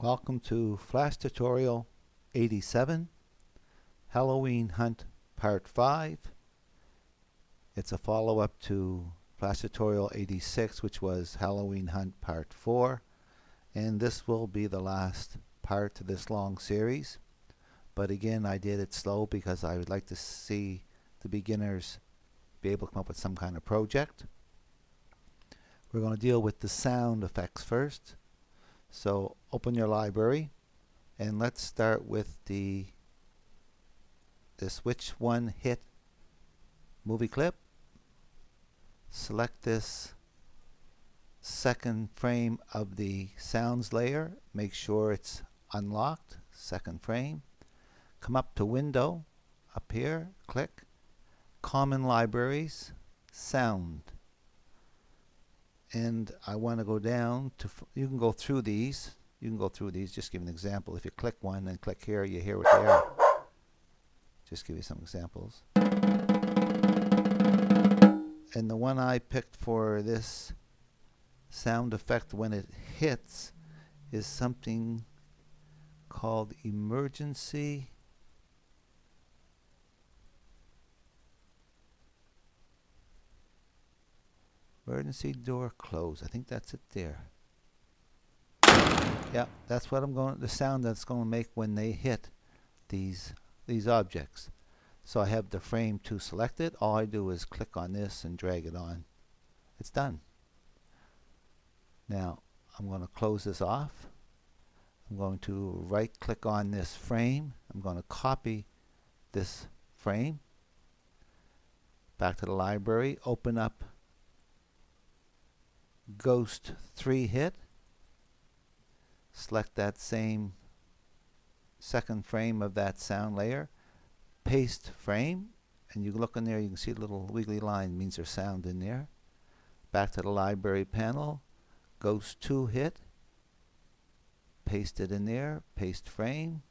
Welcome to Flash Tutorial 87, Halloween Hunt Part 5. It's a follow-up to Flash Tutorial 86, which was Halloween Hunt Part 4. And this will be the last part to this long series. But again, I did it slow because I would like to see the beginners be able to come up with some kind of project. We're going to deal with the sound effects first. So open your library and let's start with this Which One Hit movie clip. Select this second frame of the sounds layer. Make sure it's unlocked. Second frame. Come up to Window, up here, click Common Libraries, Sound. And I want to go down to, you can go through these. Just give an example. If you click one and click here, you hear what they are. Just give you some examples. And the one I picked for this sound effect when it hits is something called emergency. Emergency door close. I think that's it there. Yeah, that's what the sound that's going to make when they hit these objects. So I have the frame 2 selected. All I do is click on this and drag it on. It's done. Now I'm going to close this off. I'm going to right click on this frame. I'm going to copy this frame. Back to the library. Open up Ghost 3 hit. Select that same second frame of that sound layer. Paste frame, and you look in there, you can see a little wiggly line, means there's sound in there. Back to the library panel. Ghost 2 hit. Paste it in there. Paste frame.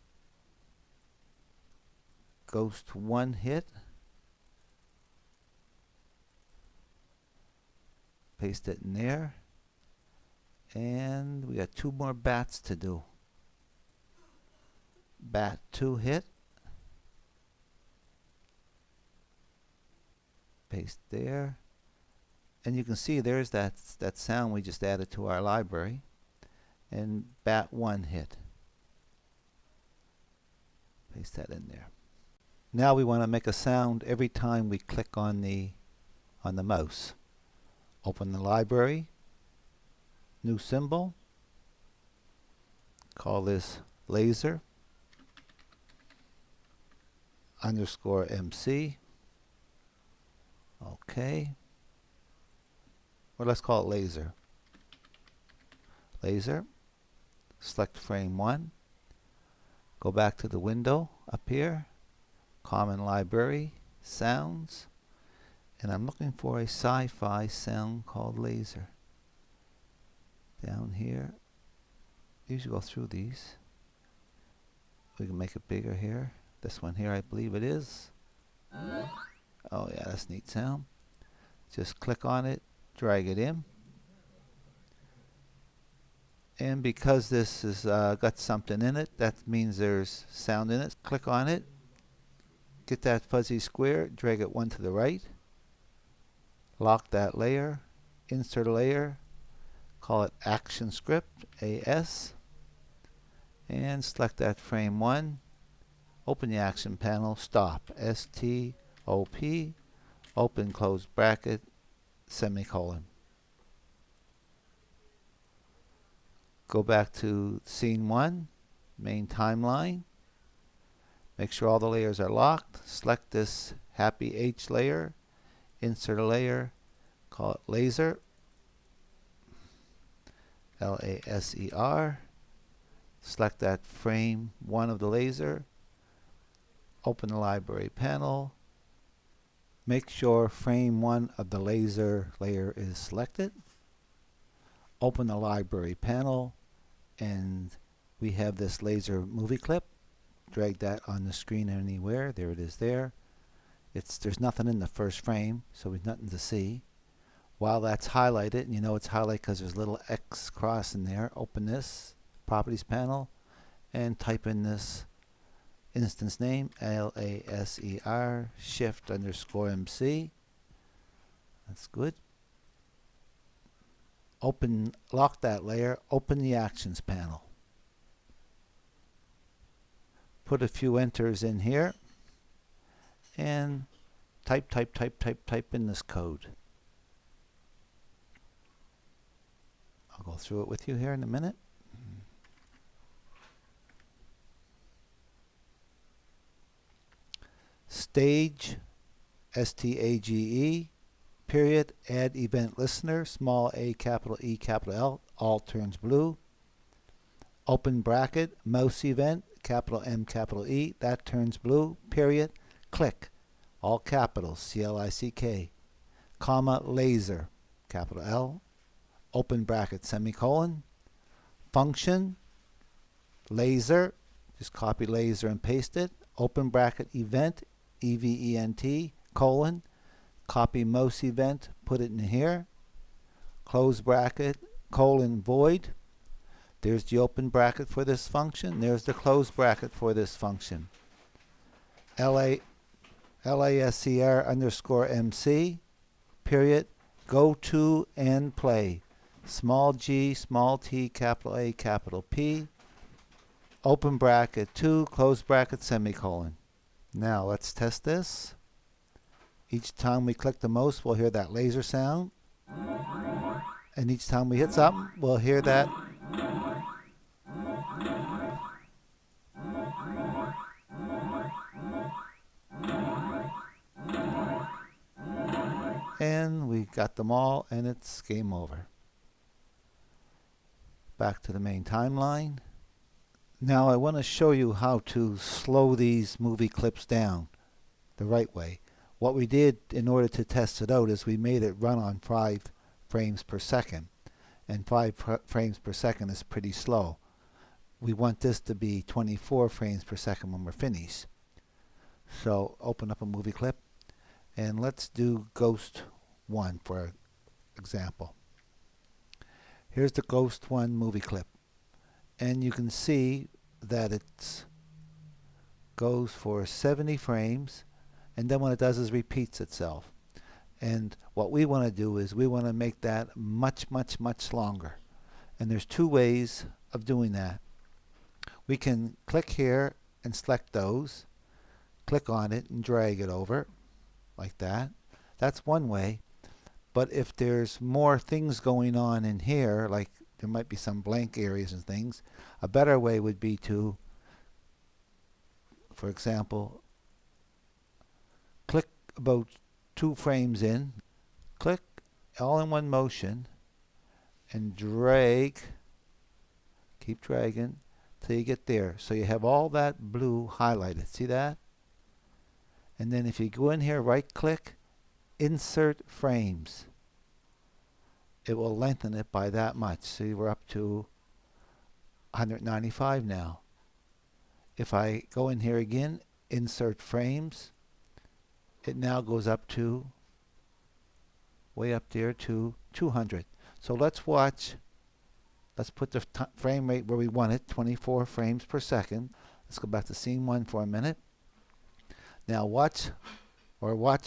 Ghost 1 hit. Paste it in there. And we got 2 more bats to do. Bat 2 hit. Paste there. And you can see there's that sound we just added to our library. And bat 1 hit. Paste that in there. Now we want to make a sound every time we click on the mouse. Open the library, new symbol, call this laser _MC. Okay, or let's call it laser. Laser, select frame 1, go back to the window up here, common library, sounds. And I'm looking for a sci-fi sound called laser. Down here. Usually go through these. We can make it bigger here. This one here, I believe it is. Oh yeah, that's neat sound. Just click on it, drag it in. And because this has got something in it, that means there's sound in it. Click on it. Get that fuzzy square, drag it one to the right. Lock that layer, insert a layer, call it Action Script, AS, and select that frame 1, open the action panel, stop, STOP, open close bracket, semicolon. Go back to scene 1, main timeline, make sure all the layers are locked, select this Happy H layer, insert a layer, call it laser, LASER, select that frame 1 of the laser, open the library panel, make sure frame 1 of the laser layer is selected, open the library panel, and we have this laser movie clip. Drag that on the screen anywhere. There it is there. There's nothing in the first frame, so there's nothing to see. While that's highlighted, and you know it's highlighted because there's a little X cross in there, open this, properties panel and type in this instance name, LASER shift_MC. That's good. Lock that layer, open the actions panel. Put a few enters in here and type in this code. I'll go through it with you here in a minute. Stage, STAGE, period, add event listener, small a, capital E, capital L, all turns blue. Open bracket, mouse event, capital M, capital E, that turns blue, period. Click, all capitals, CLICK, comma, laser, capital L, open bracket, semicolon, function, laser, just copy laser and paste it, open bracket, event, EVENT, colon, copy mouse event, put it in here, close bracket, colon, void. There's the open bracket for this function. There's the close bracket for this function. LASER underscore MC, period, go to and play. Small g, small t, capital A, capital P, open bracket 2, close bracket, semicolon. Now let's test this. Each time we click the mouse, we'll hear that laser sound. And each time we hit something, we'll hear that. And we got them all, and it's game over. Back to the main timeline. Now I want to show you how to slow these movie clips down the right way. What we did in order to test it out is we made it run on 5 frames per second. And 5 frames per second is pretty slow. We want this to be 24 frames per second when we're finished. So open up a movie clip and let's do Ghost 1 for example. Here's the Ghost 1 movie clip. And you can see that it goes for 70 frames, and then what it does is repeats itself. And what we want to do is we want to make that much longer. And there's 2 ways of doing that. We can click here and select those, click on it and drag it over like that. That's one way. But if there's more things going on in here, like there might be some blank areas and things, a better way would be to, for example, click about 2 frames in, click all in one motion, and drag, keep dragging till you get there. So you have all that blue highlighted. See that? And then if you go in here, right click, insert frames. It will lengthen it by that much. See, we're up to 195 now. If I go in here again, insert frames, it now goes up to way up there to 200. So let's watch. Let's put the frame rate where we want it, 24 frames per second. Let's go back to scene 1 for a minute. Now watch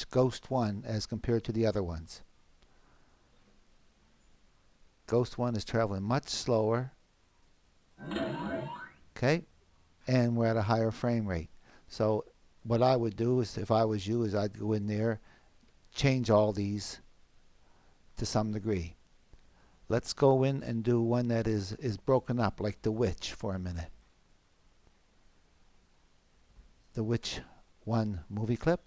Ghost 1 as compared to the other ones. Ghost 1 is traveling much slower. Okay? And we're at a higher frame rate. So what I would do is, if I was you, is I'd go in there, change all these to some degree. Let's go in and do one that is broken up, like The Witch, for a minute. The Witch 1 movie clip.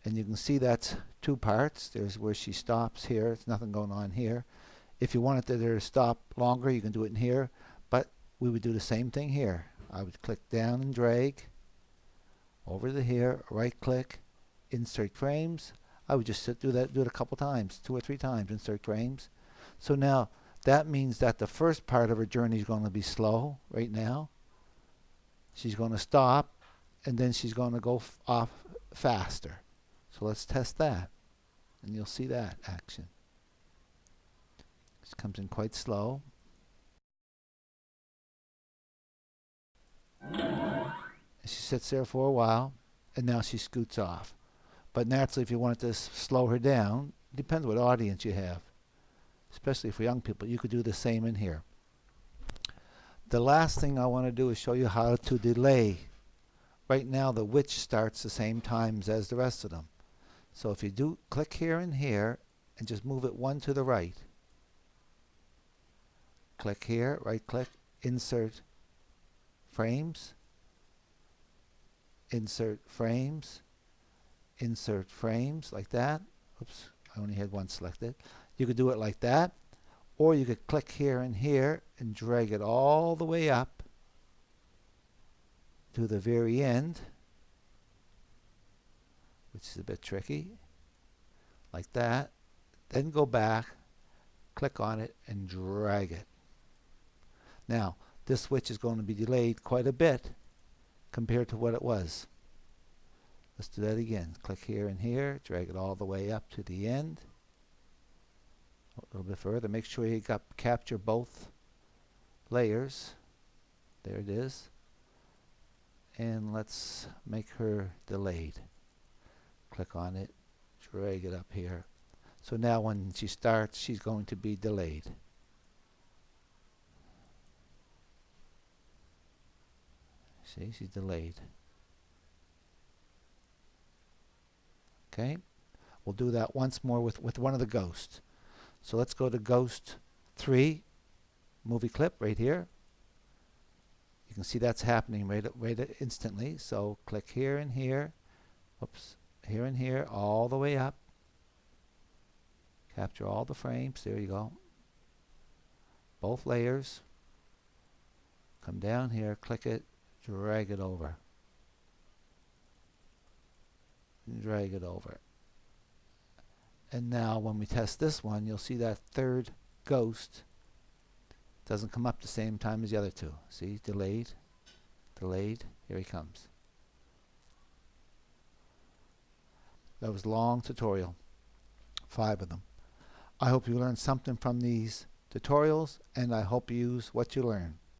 And you can see that's 2 parts. There's where she stops here. There's nothing going on here. If you wanted there to stop longer, you can do it in here. But we would do the same thing here. I would click down and drag over to here, right click, insert frames. I would just do it a couple times, 2 or 3 times, insert frames. So now that means that the first part of her journey is going to be slow right now. She's going to stop, and then she's going to go off faster. So let's test that, and you'll see that action. This comes in quite slow. She sits there for a while, and now she scoots off. But naturally, if you wanted to slow her down, depends what audience you have. Especially for young people, you could do the same in here. The last thing I want to do is show you how to delay. Right now, the witch starts the same times as the rest of them. So if you do click here and here, and just move it one to the right. Click here, right click, insert frames, insert frames, insert frames, like that. Oops, I only had one selected. You could do it like that, or you could click here and here and drag it all the way up to the very end, which is a bit tricky, like that. Then go back, click on it, and drag it. Now, this switch is going to be delayed quite a bit compared to what it was. Let's do that again. Click here and here, drag it all the way up to the end. A little bit further. Make sure you capture both layers. There it is. And let's make her delayed. Click on it, drag it up here. So now when she starts, she's going to be delayed. See, she's delayed. Okay, we'll do that once more with one of the ghosts. So let's go to Ghost 3 movie clip right here. You can see that's happening right instantly. So click here and here. Whoops, here and here, all the way up. Capture all the frames. There you go. Both layers. Come down here, click it, drag it over. Drag it over. And now when we test this one, you'll see that third ghost doesn't come up the same time as the other two. See, delayed, delayed, here he comes. That was a long tutorial, 5 of them. I hope you learned something from these tutorials, and I hope you use what you learn.